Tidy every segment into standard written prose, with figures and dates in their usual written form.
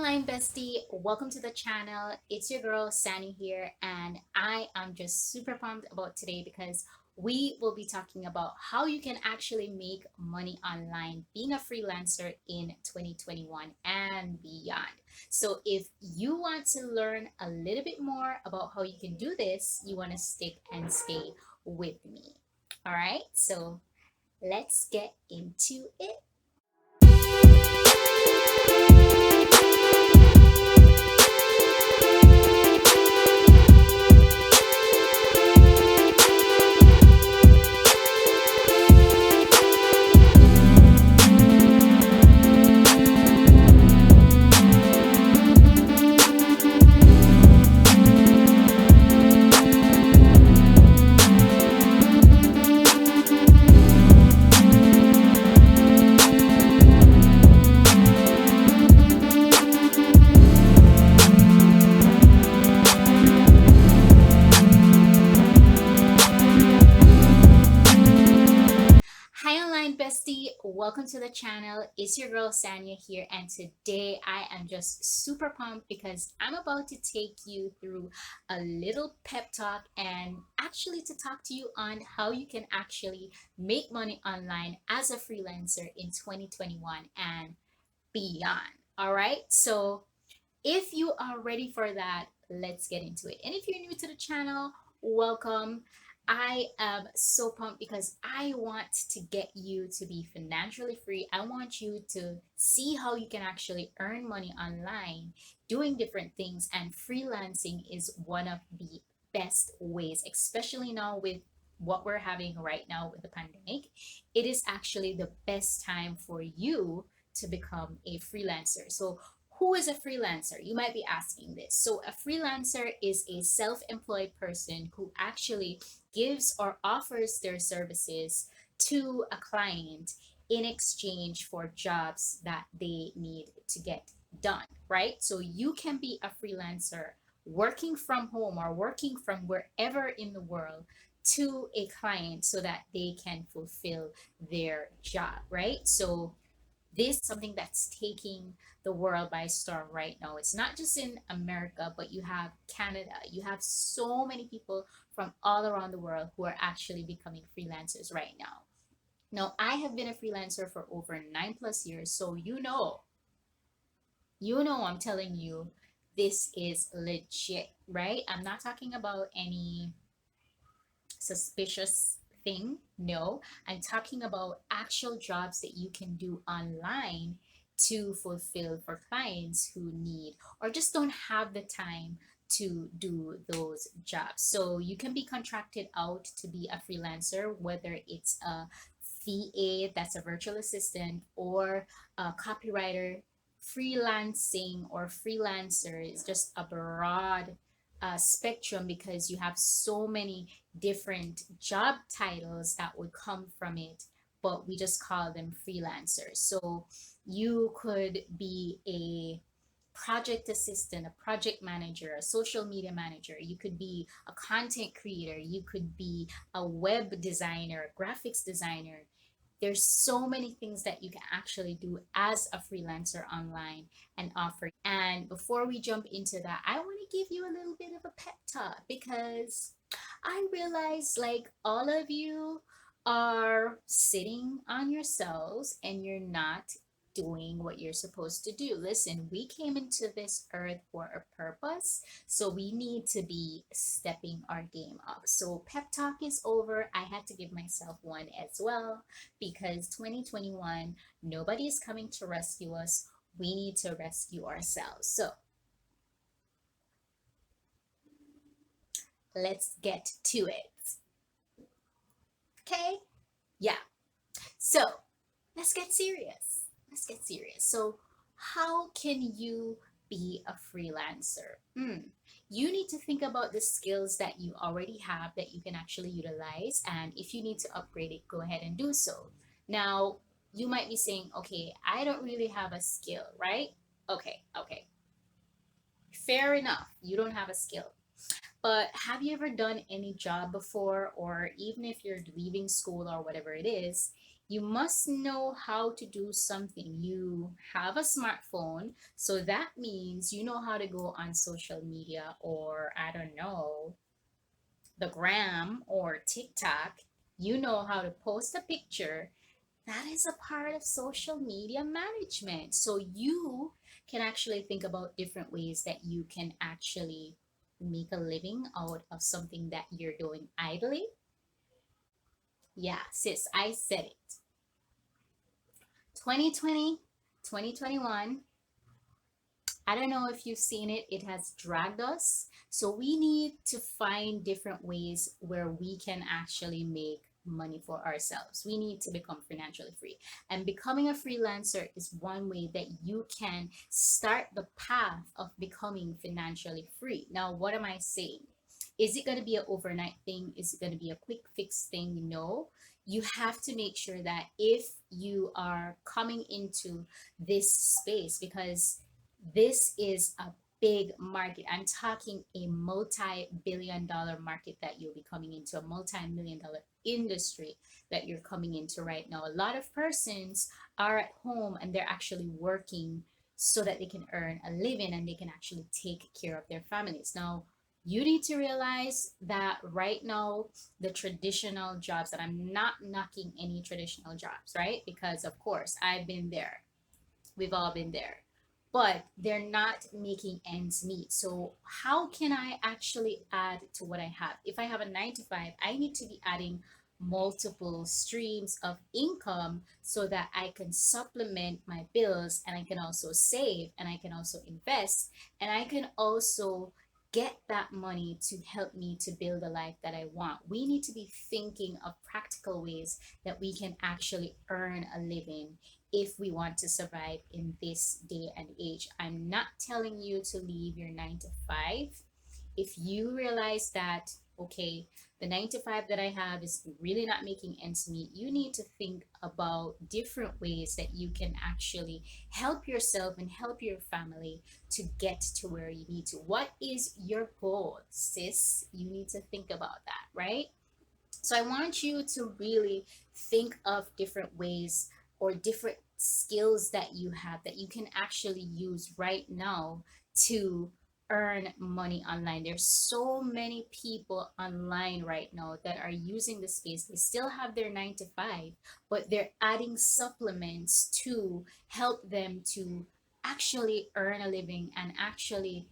online bestie, welcome to the channel. It's your girl Sani here, and I am just super pumped about today because we will be talking about how you can actually make money online being a freelancer in 2021 and beyond. So, if you want to learn a little bit more about how you can do this, you want to stick and stay with me. All right, so let's get into it. Hi, online bestie. Welcome to the channel. It's your girl Sanya here, and today I am just super pumped because I'm about to take you through a little pep talk and actually to talk to you on how you can actually make money online as a freelancer in 2021 and beyond. All right, so if you are ready for that, let's get into it. And if you're new to the channel, welcome. I am so pumped because I want to get you to be financially free. I want you to see how you can actually earn money online doing different things. And freelancing is one of the best ways, especially now with what we're having right now with the pandemic. It is actually the best time for you to become a freelancer. So, who is a freelancer? You might be asking this. So, a freelancer is a self employed person who actually gives or offers their services to a client in exchange for jobs that they need to get done, right? So, you can be a freelancer working from home or working from wherever in the world to a client so that they can fulfill their job, right? So, this is something that's taking the world by storm right now. It's not just in America, but you have Canada. You have so many people from all around the world who are actually becoming freelancers right now. Now, I have been a freelancer for over 9 plus years, so I'm telling you, this is legit, right? I'm not talking about any suspicious thing. No, I'm talking about actual jobs that you can do online to fulfill for clients who need or just don't have the time to do those jobs. So you can be contracted out to be a freelancer, whether it's a VA, that's a virtual assistant, or a copywriter. Freelancing or freelancer is just a broad spectrum because you have so many different job titles that would come from it, but we just call them freelancers. So you could be a project assistant, a project manager, a social media manager. You could be a content creator. You could be a web designer, a graphics designer. There's so many things that you can actually do as a freelancer online and offer. And before we jump into that, I want to give you a little bit of a pep talk because I realize like all of you are sitting on yourselves and you're not doing what you're supposed to do. Listen, we came into this earth for a purpose, so we need to be stepping our game up. So, pep talk is over. I had to give myself one as well because 2021, nobody is coming to rescue us. We need to rescue ourselves. So, let's get to it. Okay? Yeah. So let's get serious. Let's get serious. So, how can you be a freelancer? You need to think about the skills that you already have that you can actually utilize. And if you need to upgrade it, go ahead and do so. Now, you might be saying, okay, I don't really have a skill, right? Okay. Fair enough. You don't have a skill. But have you ever done any job before, or even if you're leaving school or whatever it is, You must know how to do something. You have a smartphone, so that means you know how to go on social media, or I don't know, the gram or TikTok. You know how to post a picture. That is a part of social media management. So you can actually think about different ways that you can actually make a living out of something that you're doing idly. Yeah, sis, I said it. 2020, 2021. I don't know if you've seen it, it has dragged us. So we need to find different ways where we can actually make money for ourselves. We need to become financially free. And becoming a freelancer is one way that you can start the path of becoming financially free. Now, what am I saying? Is it going to be an overnight thing? Is it going to be a quick fix thing? No. You have to make sure that if you are coming into this space, because this is a big market. I'm talking a multi-billion dollar market that you'll be coming into, a multi-million dollar industry that you're coming into right now. A lot of persons are at home and they're actually working so that they can earn a living and they can actually take care of their families. Now, you need to realize that right now, the traditional jobs, that I'm not knocking any traditional jobs, right? Because, of course, I've been there. We've all been there, but they're not making ends meet. So how can I actually add to what I have? If I have a 9 to 5, I need to be adding multiple streams of income so that I can supplement my bills, and I can also save, and I can also invest, and I can also get that money to help me to build a life that I want. We need to be thinking of practical ways that we can actually earn a living if we want to survive in this day and age. I'm not telling you to leave your 9 to 5. If you realize that, okay, the 9 to 5 that I have is really not making ends meet, you need to think about different ways that you can actually help yourself and help your family to get to where you need to. What is your goal, sis? You need to think about that, right? So I want you to really think of different ways or different skills that you have that you can actually use right now to earn money online. There's so many people online right now that are using the space. They still have their 9 to 5, but they're adding supplements to help them to actually earn a living and actually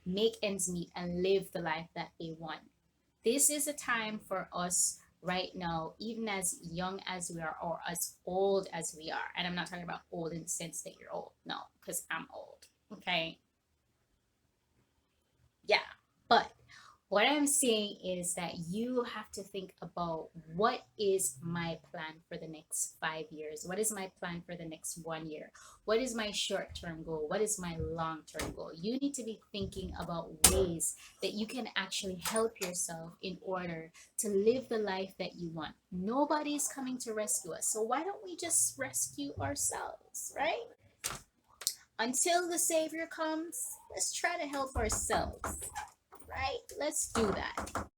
make ends meet and live the life that they want. This is a time for us right now, even as young as we are or as old as we are. And I'm not talking about old in the sense that you're old. No, because I'm old. Okay. Yeah. But what I'm saying is that you have to think about, what is my plan for the next 5 years? What is my plan for the next 1 year? What is my short term goal? What is my long term goal? You need to be thinking about ways that you can actually help yourself in order to live the life that you want. Nobody's coming to rescue us. So why don't we just rescue ourselves, right? Until the Savior comes, let's try to help ourselves, right? Let's do that.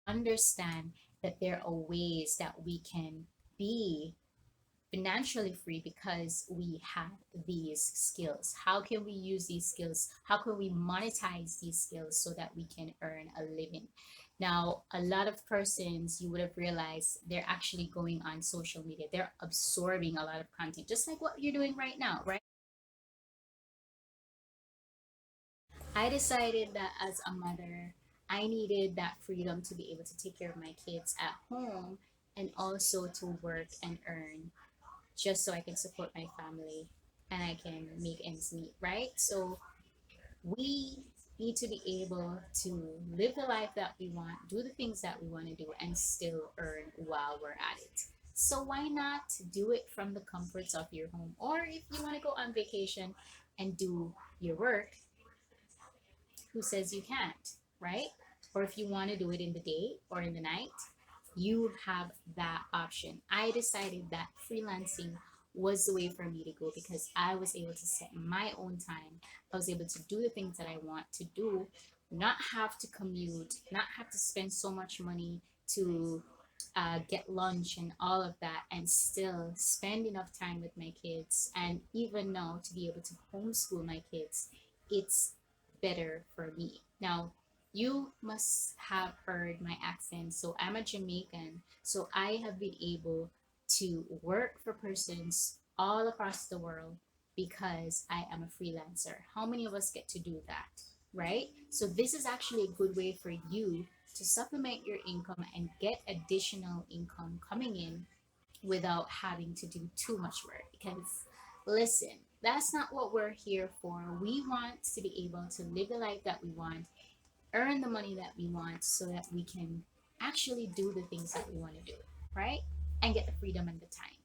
Understand that there are ways that we can be financially free because we have these skills. How can we use these skills? How can we monetize these skills so that we can earn a living? Now, a lot of persons, you would have realized, they're actually going on social media. They're absorbing a lot of content, just like what you're doing right now, right? I decided that as a mother, I needed that freedom to be able to take care of my kids at home and also to work and earn, just so I can support my family and I can make ends meet, right? So we need to be able to live the life that we want, do the things that we want to do, and still earn while we're at it. So why not do it from the comforts of your home? Or if you want to go on vacation and do your work, who says you can't, right? Or if you want to do it in the day or in the night, you have that option. I decided that freelancing was the way for me to go because I was able to set my own time. I was able to do the things that I want to do, not have to commute, not have to spend so much money to get lunch and all of that, and still spend enough time with my kids, and even now to be able to homeschool my kids, it's better for me. Now, you must have heard my accent. So I'm a Jamaican. So I have been able to work for persons all across the world because I am a freelancer. How many of us get to do that? Right? So this is actually a good way for you to supplement your income and get additional income coming in without having to do too much work. Because listen, that's not what we're here for. We want to be able to live the life that we want, earn the money that we want, so that we can actually do the things that we want to do, right? And get the freedom and the time.